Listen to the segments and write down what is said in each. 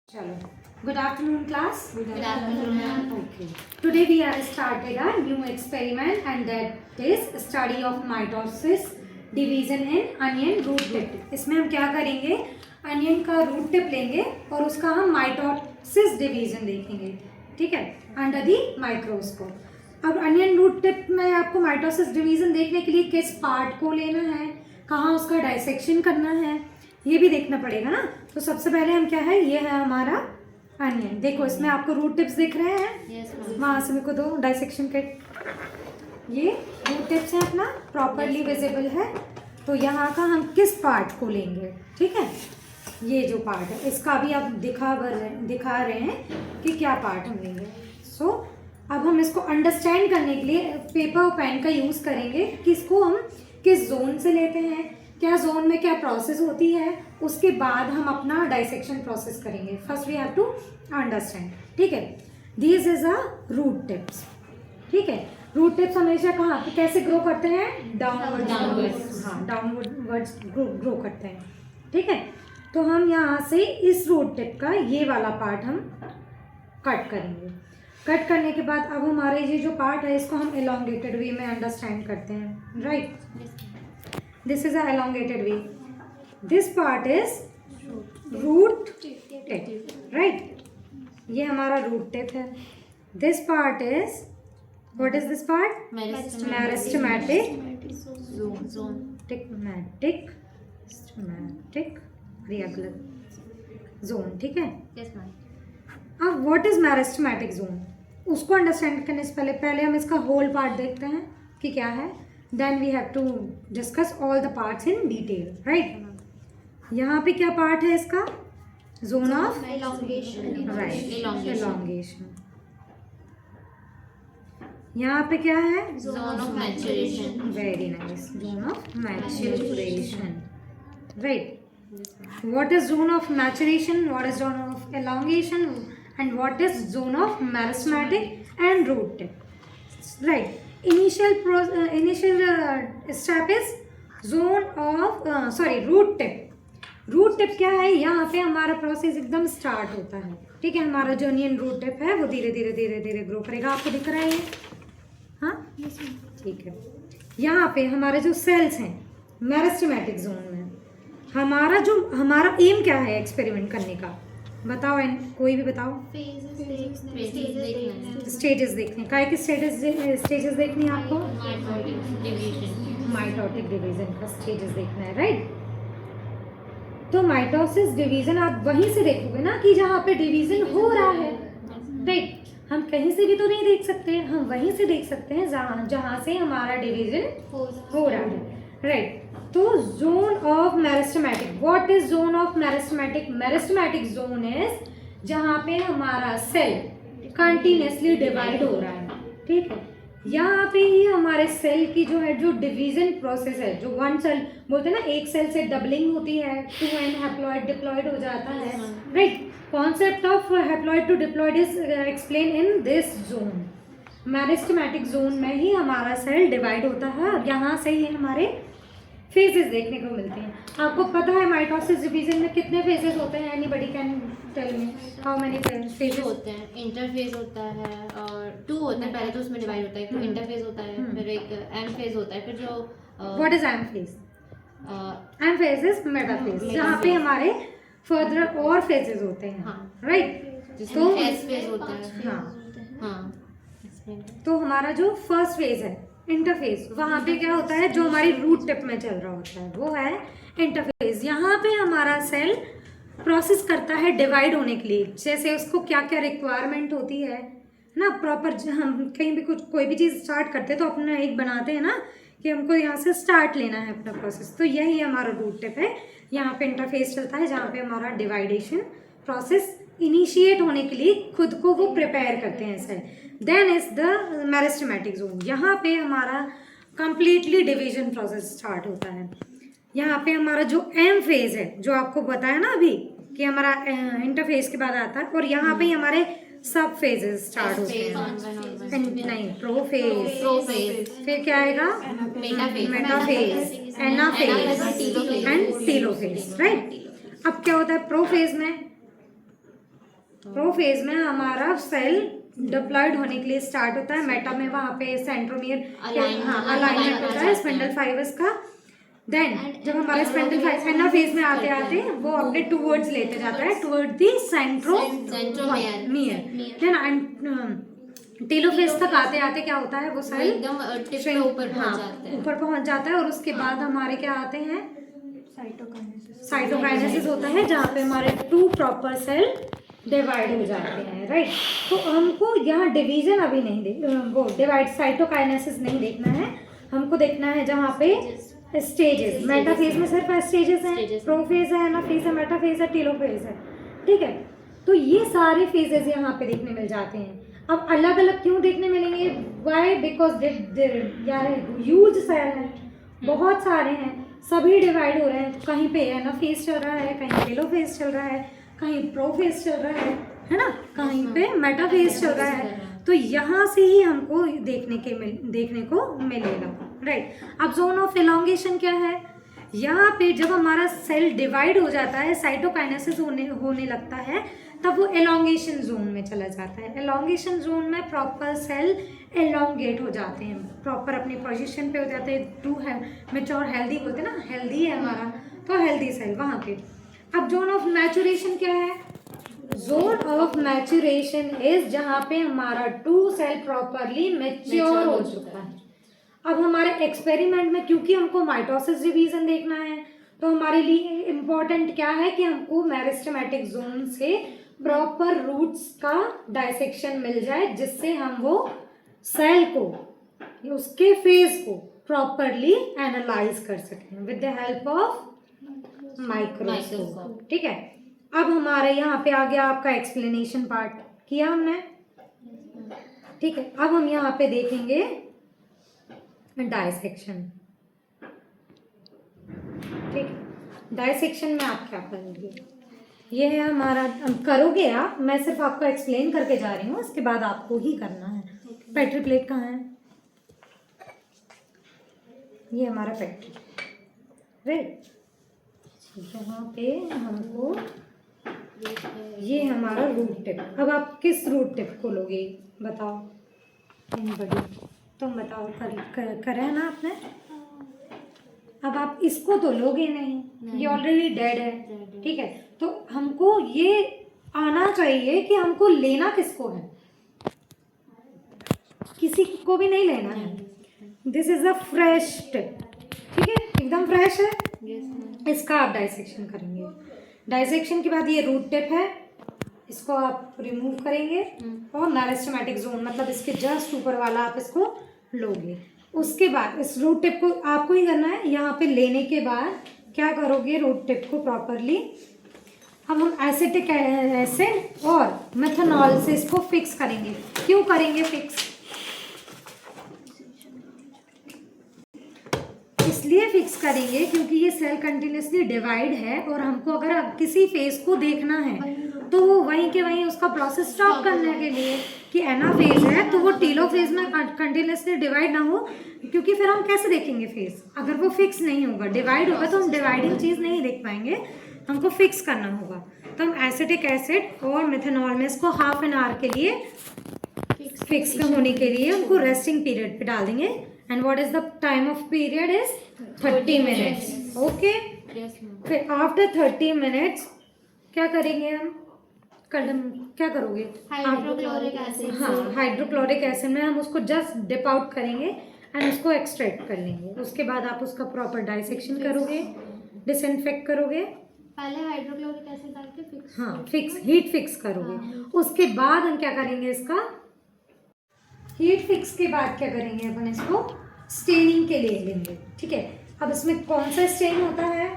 Chalo. Good afternoon, class. Good afternoon. Okay. Today we are started a new experiment, and that is study of mitosis division in onion root tip. इसमें हम क्या करेंगे? Onion का root tip लेंगे और उसका हम mitosis division देखेंगे. ठीक है, अंडर दी माइक्रोस्कोप. अब अनियन रूट टिप में आपको माइटोसिस डिवीजन देखने के लिए किस पार्ट को लेना है, कहाँ उसका डाइसेक्शन करना है, ये भी देखना पड़ेगा ना. तो सबसे पहले हम क्या है, ये है हमारा अनियन. देखो इसमें आपको रूट टिप्स दिख रहे हैं. वहाँ से मेरे को दो डाइसेक्शन के. ये रूट टिप्स है अपना, प्रॉपरली विजिबल है. तो यहाँ का हम किस पार्ट को लेंगे, ठीक है. ये जो पार्ट है इसका भी आप दिखा रहे हैं कि क्या पार्ट हम लेंगे. सो अब हम इसको अंडरस्टैंड करने के लिए पेपर और पेन का यूज़ करेंगे कि इसको हम किस जोन से लेते हैं, क्या जोन में क्या प्रोसेस होती है, उसके बाद हम अपना डाइसेक्शन प्रोसेस करेंगे. First we have to understand. ठीक है, this is a root tips. ठीक है, रूट टिप्स हमेशा कहाँ कैसे ग्रो करते हैं, डाउनवर्ड्स. हाँ, डाउनवर्ड्स ग्रो करते हैं. ठीक है, तो हम यहाँ से इस रूट टिप का ये वाला पार्ट हम कट करेंगे. कट करने के बाद अब हमारे ये जो पार्ट है इसको हम एलोंगेटेड वे में अंडरस्टैंड करते हैं. Right, this is a elongated way. This part is root tip, right? ये हमारा root tip है. This part is, what is this part? Meristematic zone. ठीक है. अब what is meristematic zone? उसको अंडरस्टैंड करने से पहले हम इसका होल पार्ट देखते हैं कि क्या है. Then we have to discuss all the parts in detail, right? यहाँ पे क्या पार्ट है इसका, zone of elongation. Right, elongation. यहाँ पे क्या है, Zone of maturation. Very nice, zone of maturation. Right. What is zone of maturation? What is zone of elongation? And what is zone of meristematic and root tip? Right. Initial step is zone of root tip. Root tip क्या है, यहाँ पे हमारा process एकदम start होता है. ठीक है, हमारा जो अनियन रूट टिप है वो धीरे धीरे धीरे धीरे ग्रो करेगा. आपको दिख रहा है ये? हाँ, ठीक है. यहाँ पे हमारे जो सेल्स हैं मेरिस्टेमेटिक जोन में, हमारा एम क्या है एक्सपेरिमेंट करने का, बताओ. कोई भी बताओ. स्टेजेस देखने का. एक स्टेजेस देखनी है आपको, माइटोटिक डिवीजन का स्टेजेस देखना है. राइट, तो माइटोसिस डिवीजन आप वहीं से देखोगे ना कि जहाँ पे डिवीजन हो रहा है. राइट, हम कहीं से भी तो नहीं देख सकते, हम वहीं से देख सकते हैं जहाँ से हमारा डिवीजन हो रहा है. राइट, तो zone of meristematic. What is zone of meristematic? Meristematic zone is जहाँ पे हमारा सेल कंटिन्यूसली डिवाइड हो रहा है. ठीक है, यहाँ पे ही हमारे सेल की जो डिवीजन प्रोसेस है, जो वन सेल बोलते हैं ना, एक सेल से डबलिंग होती है, 2n हैप्लॉइड डिप्लॉइड हो जाता है. Right, concept of haploid to diploid is explain in this zone. Meristematic zone में ही हमारा सेल डिवाइड होता है और यहाँ से ही हमारे फेजेस देखने को मिलते हैं. आपको पता है माइटोसिस डिवीजन में कितने फेजेस होते हैं? Anybody can tell me how many phases होते हैं? इंटरफेज होता है और 2 होते हैं. पहले तो उसमें डिवाइड होता है, एक तो इंटरफेज होता है, फिर एक एम फेज होता है, फिर जो what is M phase? M phase is metaphase, जहाँ पे हमारे फर्दर और फेजेस होते हैं. राइट, तो एस फेज होता है. हाँ, तो हमारा जो फर्स्ट फेज है इंटरफेस, वहाँ पे क्या होता है, जो हमारी रूट टिप में चल रहा होता है वो है इंटरफेस. यहाँ पे हमारा सेल प्रोसेस करता है डिवाइड होने के लिए, जैसे उसको क्या क्या रिक्वायरमेंट होती है ना. प्रॉपर हम कहीं भी कोई भी चीज़ स्टार्ट करते हैं तो अपना एक बनाते हैं ना कि हमको यहाँ से स्टार्ट लेना है अपना प्रोसेस. तो यही हमारा रूट टिप है. यहाँ पे इंटरफेस चलता है जहाँ पे हमारा डिवाइडेशन प्रोसेस इनिशिएट होने के लिए खुद को वो प्रिपेयर करते हैं cell. Then is the meristematic zone. यहाँ पे हमारा कंप्लीटली डिवीजन प्रोसेस स्टार्ट होता है. यहाँ पे हमारा जो एम फेज है, जो आपको बताया ना अभी कि हमारा इंटरफेस के बाद आता है, और यहाँ पे हमारे सब फेजेस स्टार्ट होते हैं. नहीं, प्रोफेज, फिर क्या आएगा, metaphase, anaphase and telophase. Right, अब क्या होता है प्रोफेज में, प्रोफेज में हमारा सेल डिप्लॉयड होने के लिए स्टार्ट होता है। मेटा में वहाँ पे सेंट्रोमियर अलाइनमेंट होता है स्पिंडल फाइबर्स का। देन जब हमारा स्पिंडल फाइबर एनाफेज में आते आते वो अपने टूवर्ड्स लेते जाता है toward the centromere. Then telophase तक आते आते क्या होता है वो सेल एकदम टिप पे ऊपर पहुंच जाता है। ऊपर पहुंच जाता है और उसके बाद हमारे क्या आते हैं साइटोकाइनेसिस होता है जहाँ पे हमारे 2 प्रॉपर सेल डिवाइड हो जाते हैं, राइट। तो हमको यहाँ डिवीजन अभी नहीं वो डिवाइड साइटोकाइनेसिस नहीं देखना है, हमको देखना है जहाँ पे स्टेजेस। मेटाफेज में सिर्फ स्टेजेस हैं, प्रोफेज है, एनाफेज है, मेटाफेज है, टेलोफेज है, ठीक है। तो ये सारे फेजेस यहाँ पे देखने मिल जाते हैं। अब अलग अलग क्यों देखने मिलेंगे? वाई? बिकॉज ह्यूज सेल है, बहुत सारे हैं, सभी डिवाइड हो रहे हैं। कहीं पे एनाफेज चल रहा है, कहीं टेलोफेज चल रहा है, कहीं प्रोफेज चल रहा है ना, कहीं पे मेटाफेज चल रहा है। तो यहाँ से ही हमको देखने को मिलेगा, राइट। अब जोन ऑफ एलोंगेशन क्या है? यहाँ पे जब हमारा सेल डिवाइड हो जाता है, साइटोकाइनेसिस होने लगता है, तब वो एलोंगेशन जोन में चला जाता है। एलोंगेशन जोन में प्रॉपर सेल एलोंगेट हो जाते हैं, प्रॉपर अपनी पोजीशन पे हो जाते हैं। टू है मैच्योर हेल्दी बोलते हैं ना, हेल्दी है हमारा तो हेल्दी सेल वहाँ पे। अब जोन ऑफ मैचुरेशन क्या है? जोन ऑफ मैचुरेशन इज जहाँ पे हमारा 2 सेल प्रॉपरली मैच्योर हो चुका है। अब हमारे एक्सपेरिमेंट में क्योंकि हमको माइटोसिस डिवीजन देखना है, तो हमारे लिए इम्पोर्टेंट क्या है कि हमको मेरिस्टेमेटिक जोन से प्रॉपर रूट्स का डाइसेक्शन मिल जाए, जिससे हम वो सेल को, उसके फेज को प्रॉपरली एनालाइज कर सकें with the help of microscope, ठीक है। अब हमारे यहाँ पे आ गया आपका एक्सप्लेनेशन पार्ट किया हमने, ठीक है। अब हम यहाँ पे देखेंगे डाइसेक्शन, ठीक। डाइसेक्शन में आप क्या करोगे? ये है हमारा, करोगे आप, मैं सिर्फ आपको एक्सप्लेन करके जा रही हूँ, इसके बाद आपको ही करना है। पेट्री प्लेट कहाँ है? ये हमारा पेट्री, राइट। यहाँ पे हमको ये हमारा रूट टिप। अब आप किस रूट टिप को लोगे बताओ? तुम बताओ, करा है ना आपने? अब आप इसको तो लोगे नहीं, ये ऑलरेडी डेड है, ठीक है। तो हमको ये आना चाहिए कि हमको लेना किसको है, किसी को भी नहीं लेना है। This is a fresh tip, ठीक है, एकदम फ्रेश है। इसका आप डाइसेक्शन करेंगे। डाइसेक्शन के बाद ये रूट टिप है, इसको आप रिमूव करेंगे और मेरिस्टेमेटिक जोन मतलब इसके जस्ट ऊपर वाला आप इसको लोगे। उसके बाद इस रूट टिप को आपको ही करना है। यहाँ पे लेने के बाद क्या करोगे? रूट टिप को प्रॉपरली हम एसिटिक एसिड और मेथनॉल से इसको फिक्स करेंगे। क्यों करेंगे फिक्स? इसलिए फिक्स करेंगे क्योंकि ये सेल कंटिन्यूसली डिवाइड है और हमको अगर किसी फेज को देखना है तो वो वहीं के वहीं उसका प्रोसेस स्टॉप करने के लिए कि एनाफेज है तो वो टेलोफेज में कंटिन्यूसली डिवाइड ना हो, क्योंकि फिर हम कैसे देखेंगे फेज? अगर वो फिक्स नहीं होगा, डिवाइड होगा तो हम डिवाइडिंग चीज़ नहीं देख पाएंगे, हमको फिक्स करना होगा। तो हम एसिटिक एसिड और मेथनॉल में इसको हाफ एन आवर के लिए फिक्स होने के लिए हमको रेस्टिंग पीरियड पे डाल देंगे। And what is the time of period is 30 minutes, okay. फिर आफ्टर 30 मिनट्स क्या करेंगे हम? क्या करोगे? Hydrochloric acid. हाँ, हाइड्रोक्लोरिक एसिड में हम उसको जस्ट डिप आउट करेंगे एंड उसको एक्सट्रैक्ट कर लेंगे। उसके बाद आप उसका प्रॉपर डाइसेक्शन करोगे, डिसइंफेक्ट करोगे। पहले हाइड्रोक्लोरिक एसिड डाल के फिक्स, हाँ, फिक्स हीट फिक्स करोगे। उसके बाद हम क्या करेंगे? इसका हीट फिक्स के बाद क्या करेंगे? अपन इसको स्टेनिंग के लिए लेंगे, ठीक है। अब इसमें कौन सा स्टेन होता है?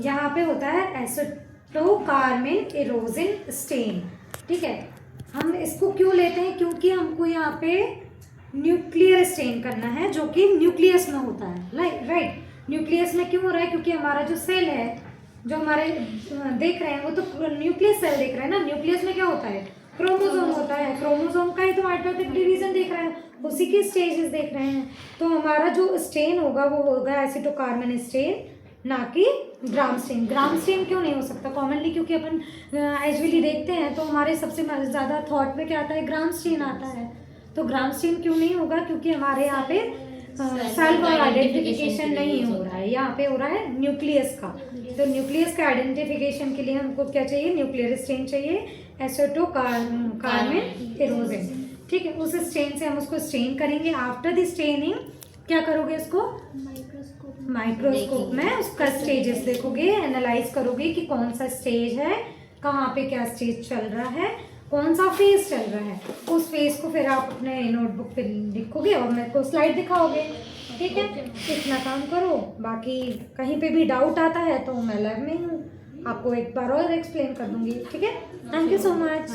यहाँ पे होता है एसिटोकार्मिन इरोजिन स्टेन, ठीक है। हम इसको क्यों लेते हैं? क्योंकि हमको यहाँ पे न्यूक्लियर स्टेन करना है जो कि न्यूक्लियस में होता है, राइट। न्यूक्लियस में क्यों हो रहा है? क्योंकि हमारा जो सेल है, जो हमारे देख रहे हैं वो तो न्यूक्लियस सेल देख रहे हैं ना। न्यूक्लियस में क्या होता है? क्रोमोसोम होता है। क्रोमोसोम का ही तो माइटोटिक डिवीजन देख रहे हैं, उसी के स्टेजेस देख रहे हैं। तो हमारा जो स्टेन होगा वो होगा एसिटोकार्मिन स्टेन, ना कि ग्राम स्टेन। ग्राम स्टेन क्यों नहीं हो सकता कॉमनली, क्योंकि अपन एचवीली देखते हैं तो हमारे सबसे ज़्यादा थॉट में क्या आता है, ग्राम स्टेन आता है। तो ग्राम स्टेन क्यों नहीं होगा, क्योंकि हमारे यहाँ पे सेल का आइडेंटिफिकेशन नहीं हो रहा है, यहाँ पे हो रहा है न्यूक्लियस का। तो न्यूक्लियस के आइडेंटिफिकेशन के लिए हमको क्या चाहिए, न्यूक्लियर स्टेन चाहिए, एसेटो कार्बन एरोजन। ठीक है, उस स्टेन से हम उसको स्टेन करेंगे। आफ्टर द स्टेनिंग क्या करोगे, उसको माइक्रोस्कोप में उसका स्टेजेस देखोगे, एनालाइज करोगे कि कौन सा स्टेज है, कहाँ पे क्या स्टेज चल रहा है, कौन सा फेज चल रहा है। उस फेज को फिर आप अपने नोटबुक पे लिखोगे और मेरे को स्लाइड दिखाओगे। ठीक है, इतना काम करो। बाकी कहीं पे भी डाउट आता है तो मैं लैब में हूँ, आपको एक बार और एक्सप्लेन कर दूंगी। ठीक है, थैंक यू सो मच।